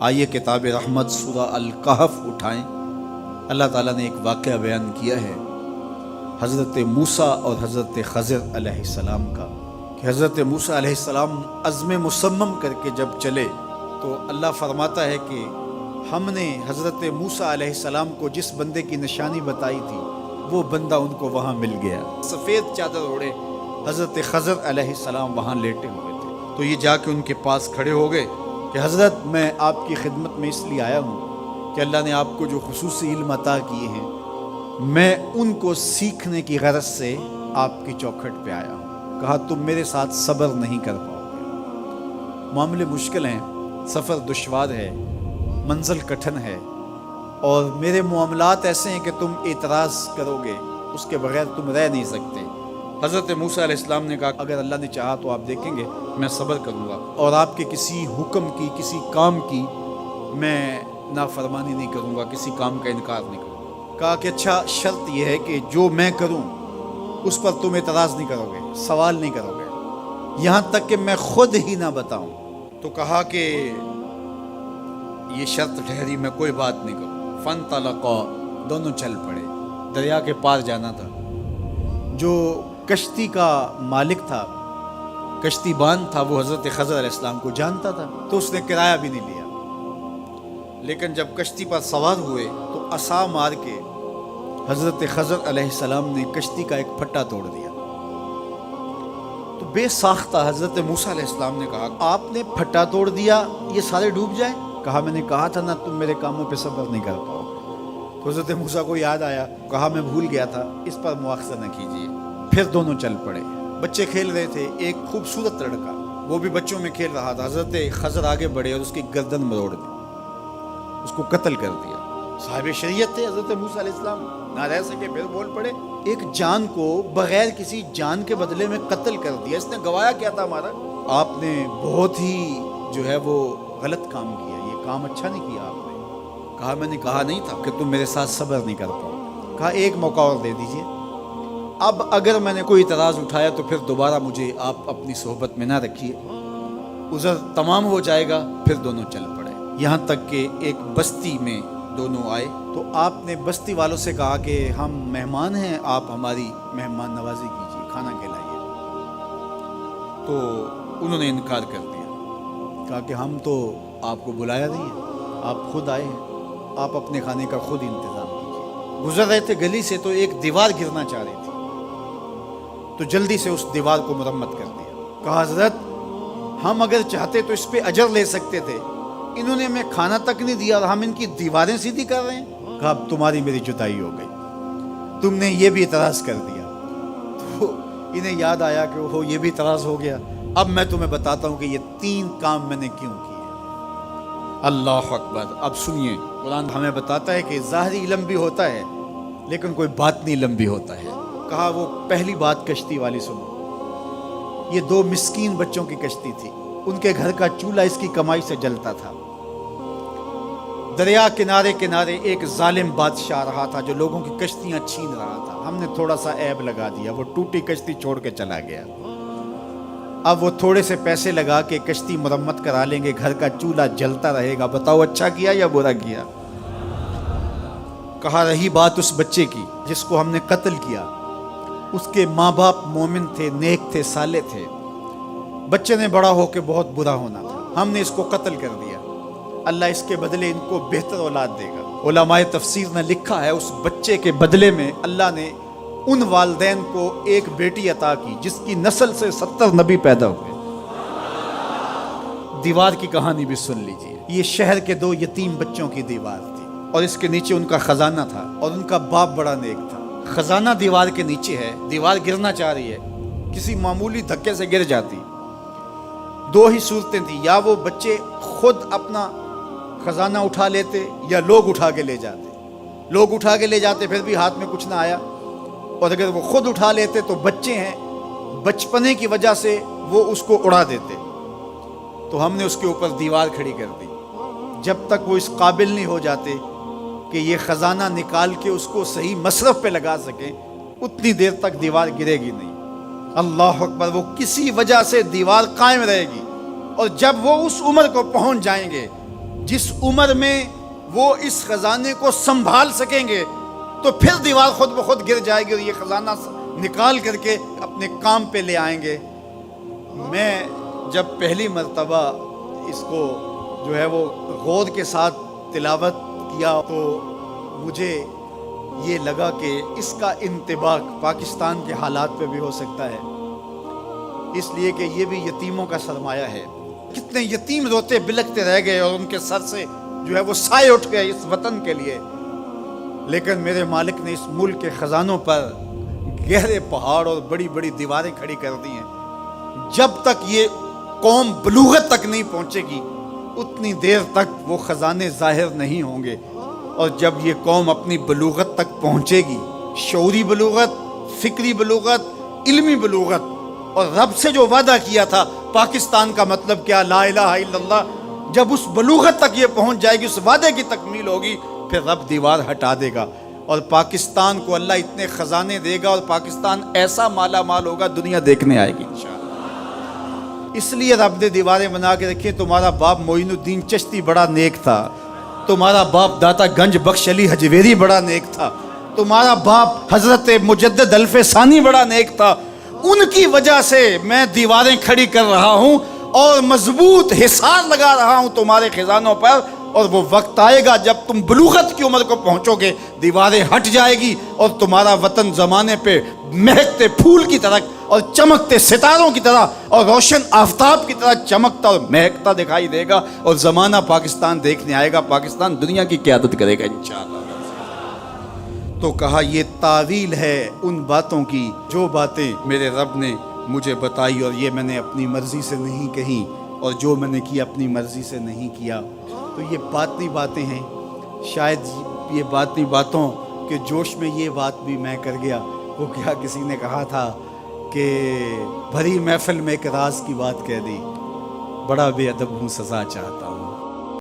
آئیے کتاب رحمت سورہ الکہف اٹھائیں۔ اللہ تعالیٰ نے ایک واقعہ بیان کیا ہے حضرت موسیٰ اور حضرت خضر علیہ السلام کا، کہ حضرت موسیٰ علیہ السلام عزم مصمم کر کے جب چلے تو اللہ فرماتا ہے کہ ہم نے حضرت موسیٰ علیہ السلام کو جس بندے کی نشانی بتائی تھی وہ بندہ ان کو وہاں مل گیا۔ سفید چادر اوڑے حضرت خضر علیہ السلام وہاں لیٹے ہوئے تھے، تو یہ جا کے ان کے پاس کھڑے ہو گئے کہ حضرت میں آپ کی خدمت میں اس لیے آیا ہوں کہ اللہ نے آپ کو جو خصوصی علم عطا کیے ہیں میں ان کو سیکھنے کی غرض سے آپ کی چوکھٹ پہ آیا ہوں۔ کہا تم میرے ساتھ صبر نہیں کر پاؤ گے، معاملے مشکل ہیں، سفر دشوار ہے، منزل کٹھن ہے، اور میرے معاملات ایسے ہیں کہ تم اعتراض کرو گے اس کے بغیر تم رہ نہیں سکتے۔ حضرت موسیٰ علیہ السلام نے کہا اگر اللہ نے چاہا تو آپ دیکھیں گے میں صبر کروں گا اور آپ کے کسی حکم کی کسی کام کی میں نافرمانی نہیں کروں گا، کسی کام کا انکار نہیں کروں گا۔ کہا کہ اچھا شرط یہ ہے کہ جو میں کروں اس پر تم اعتراض نہیں کرو گے، سوال نہیں کرو گے، یہاں تک کہ میں خود ہی نہ بتاؤں۔ تو کہا کہ یہ شرط ٹھہری، میں کوئی بات نہیں کروں۔ فانطلقا، دونوں چل پڑے، دریا کے پار جانا تھا۔ جو کشتی کا مالک تھا، کشتی بان تھا، وہ حضرت خضر علیہ السلام کو جانتا تھا تو اس نے کرایہ بھی نہیں لیا، لیکن جب کشتی پر سوار ہوئے تو عصا مار کے حضرت خضر علیہ السلام نے کشتی کا ایک پھٹا توڑ دیا۔ تو بے ساختہ حضرت موسیٰ علیہ السلام نے کہا آپ نے پھٹا توڑ دیا، یہ سارے ڈوب جائیں؟ کہا میں نے کہا تھا نا تم میرے کاموں پہ صبر نہیں کر پاؤ۔ تو حضرت موسیٰ کو یاد آیا، کہا میں بھول گیا تھا، اس پر مواخذہ نہ کیجیے۔ پھر دونوں چل پڑے، بچے کھیل رہے تھے، ایک خوبصورت لڑکا وہ بھی بچوں میں کھیل رہا تھا۔ حضرت خضر آگے بڑھے اور اس کی گردن مروڑ دی، اس کو قتل کر دیا۔ صاحب شریعت تھے حضرت موسیٰ علیہ السلام، نہ رہ سکے، پھر بول پڑے ایک جان کو بغیر کسی جان کے بدلے میں قتل کر دیا، اس نے گوایا کیا تھا ہمارا؟ آپ نے بہت ہی جو ہے وہ غلط کام کیا، یہ کام اچھا نہیں کیا آپ نے۔ کہا میں نے کہا نہیں تھا کہ تم میرے ساتھ صبر نہیں کر پاؤ۔ کہا ایک موقع اور دے دیجیے، اب اگر میں نے کوئی اعتراض اٹھایا تو پھر دوبارہ مجھے آپ اپنی صحبت میں نہ رکھیے، عذر تمام ہو جائے گا۔ پھر دونوں چل پڑے، یہاں تک کہ ایک بستی میں دونوں آئے تو آپ نے بستی والوں سے کہا کہ ہم مہمان ہیں، آپ ہماری مہمان نوازی کیجیے، کھانا کھلائیے۔ تو انہوں نے انکار کر دیا، کہا کہ ہم تو آپ کو بلایا نہیں ہے، آپ خود آئے ہیں، آپ اپنے کھانے کا خود انتظام کیجیے۔ گزر رہے تھے گلی سے تو ایک دیوار گرنا چاہ رہی تھی، تو جلدی سے اس دیوار کو مرمت کر دیا۔ کہا حضرت ہم اگر چاہتے تو اس پہ اجر لے سکتے تھے، انہوں نے ہمیں کھانا تک نہیں دیا اور ہم ان کی دیواریں سیدھی کر رہے ہیں۔ کہا اب تمہاری میری جدائی ہو گئی، تم نے یہ بھی اعتراض کر دیا۔ تو انہیں یاد آیا کہ وہ یہ بھی اعتراض ہو گیا، اب میں تمہیں بتاتا ہوں کہ یہ 3 کام میں نے کیوں کیے۔ اللہ اکبر۔ اب سنیے، قرآن ہمیں بتاتا ہے کہ ظاہری علم بھی ہوتا ہے لیکن کوئی باطنی علم بھی ہوتا ہے۔ کہا وہ پہلی بات کشتی والی سنو، یہ 2 مسکین بچوں کی کشتی تھی، ان کے گھر کا چولہا اس کی کمائی سے جلتا تھا۔ دریا کنارے کنارے ایک ظالم بادشاہ رہا تھا جو لوگوں کی کشتیاں چھین رہا تھا، ہم نے تھوڑا سا عیب لگا دیا، وہ ٹوٹی کشتی چھوڑ کے چلا گیا۔ اب وہ تھوڑے سے پیسے لگا کے کشتی مرمت کرا لیں گے، گھر کا چولہا جلتا رہے گا، بتاؤ اچھا کیا یا برا کیا؟ کہا رہی بات اس بچے کی جس کو ہم نے قتل کیا، اس کے ماں باپ مومن تھے، نیک تھے، صالح تھے، بچے نے بڑا ہو کے بہت برا ہونا تھا، ہم نے اس کو قتل کر دیا، اللہ اس کے بدلے ان کو بہتر اولاد دے گا۔ علماء تفسیر نے لکھا ہے اس بچے کے بدلے میں اللہ نے ان والدین کو ایک بیٹی عطا کی جس کی نسل سے 70 نبی پیدا ہوئے۔ دیوار کی کہانی بھی سن لیجیے، یہ شہر کے 2 یتیم بچوں کی دیوار تھی اور اس کے نیچے ان کا خزانہ تھا اور ان کا باپ بڑا نیک تھا۔ خزانہ دیوار کے نیچے ہے، دیوار گرنا چاہ رہی ہے، کسی معمولی دھکے سے گر جاتی۔ 2 ہی صورتیں تھیں، یا وہ بچے خود اپنا خزانہ اٹھا لیتے یا لوگ اٹھا کے لے جاتے۔ لوگ اٹھا کے لے جاتے پھر بھی ہاتھ میں کچھ نہ آیا، اور اگر وہ خود اٹھا لیتے تو بچے ہیں، بچپنے کی وجہ سے وہ اس کو اڑا دیتے۔ تو ہم نے اس کے اوپر دیوار کھڑی کر دی، جب تک وہ اس قابل نہیں ہو جاتے کہ یہ خزانہ نکال کے اس کو صحیح مصرف پہ لگا سکیں، اتنی دیر تک دیوار گرے گی نہیں۔ اللہ اکبر۔ وہ کسی وجہ سے دیوار قائم رہے گی، اور جب وہ اس عمر کو پہنچ جائیں گے جس عمر میں وہ اس خزانے کو سنبھال سکیں گے تو پھر دیوار خود بخود گر جائے گی اور یہ خزانہ نکال کر کے اپنے کام پہ لے آئیں گے۔ میں جب پہلی مرتبہ اس کو جو ہے وہ غور کے ساتھ تلاوت کیا تو مجھے یہ لگا کہ اس کا انطباق پاکستان کے حالات پہ بھی ہو سکتا ہے، اس لیے کہ یہ بھی یتیموں کا سرمایہ ہے۔ کتنے یتیم روتے بلکتے رہ گئے اور ان کے سر سے جو ہے وہ سائے اٹھ گئے اس وطن کے لیے، لیکن میرے مالک نے اس ملک کے خزانوں پر گہرے پہاڑ اور بڑی بڑی دیواریں کھڑی کر دی ہیں۔ جب تک یہ قوم بلوغت تک نہیں پہنچے گی اتنی دیر تک وہ خزانے ظاہر نہیں ہوں گے، اور جب یہ قوم اپنی بلوغت تک پہنچے گی، شعوری بلوغت، فکری بلوغت، علمی بلوغت، اور رب سے جو وعدہ کیا تھا پاکستان کا مطلب کیا، لا الہ الا اللہ، جب اس بلوغت تک یہ پہنچ جائے گی، اس وعدے کی تکمیل ہوگی، پھر رب دیوار ہٹا دے گا اور پاکستان کو اللہ اتنے خزانے دے گا اور پاکستان ایسا مالا مال ہوگا دنیا دیکھنے آئے گی انشاءاللہ۔ اس لیے رب نے دیواریں بنا کے رکھی۔ تمہارا باپ معین الدین چشتی بڑا نیک تھا، تمہارا باپ داتا گنج بخش علی حجویری بڑا نیک تھا، تمہارا باپ حضرت مجدد الف ثانی بڑا نیک تھا، ان کی وجہ سے میں دیواریں کھڑی کر رہا ہوں اور مضبوط حصار لگا رہا ہوں تمہارے خزانوں پر، اور وہ وقت آئے گا جب تم بلوغت کی عمر کو پہنچو گے، دیواریں ہٹ جائے گی اور تمہارا وطن زمانے پہ مہکتے پھول کی طرح اور چمکتے ستاروں کی طرح اور روشن آفتاب کی طرح چمکتا اور مہکتا دکھائی دے گا، اور زمانہ پاکستان دیکھنے آئے گا، پاکستان دنیا کی قیادت کرے گا انشاءاللہ۔ تو کہا یہ تعویل ہے ان باتوں کی جو باتیں میرے رب نے مجھے بتائی، اور یہ میں نے اپنی مرضی سے نہیں کہی، اور جو میں نے کیا اپنی مرضی سے نہیں کیا۔ تو یہ باطنی باتیں ہیں، شاید یہ باطنی باتوں کے جوش میں یہ بات بھی میں کر گیا۔ وہ کیا کسی نے کہا تھا کہ بھری محفل میں ایک راز کی بات کہہ دی، بڑا بے ادب ہوں سزا چاہتا ہوں۔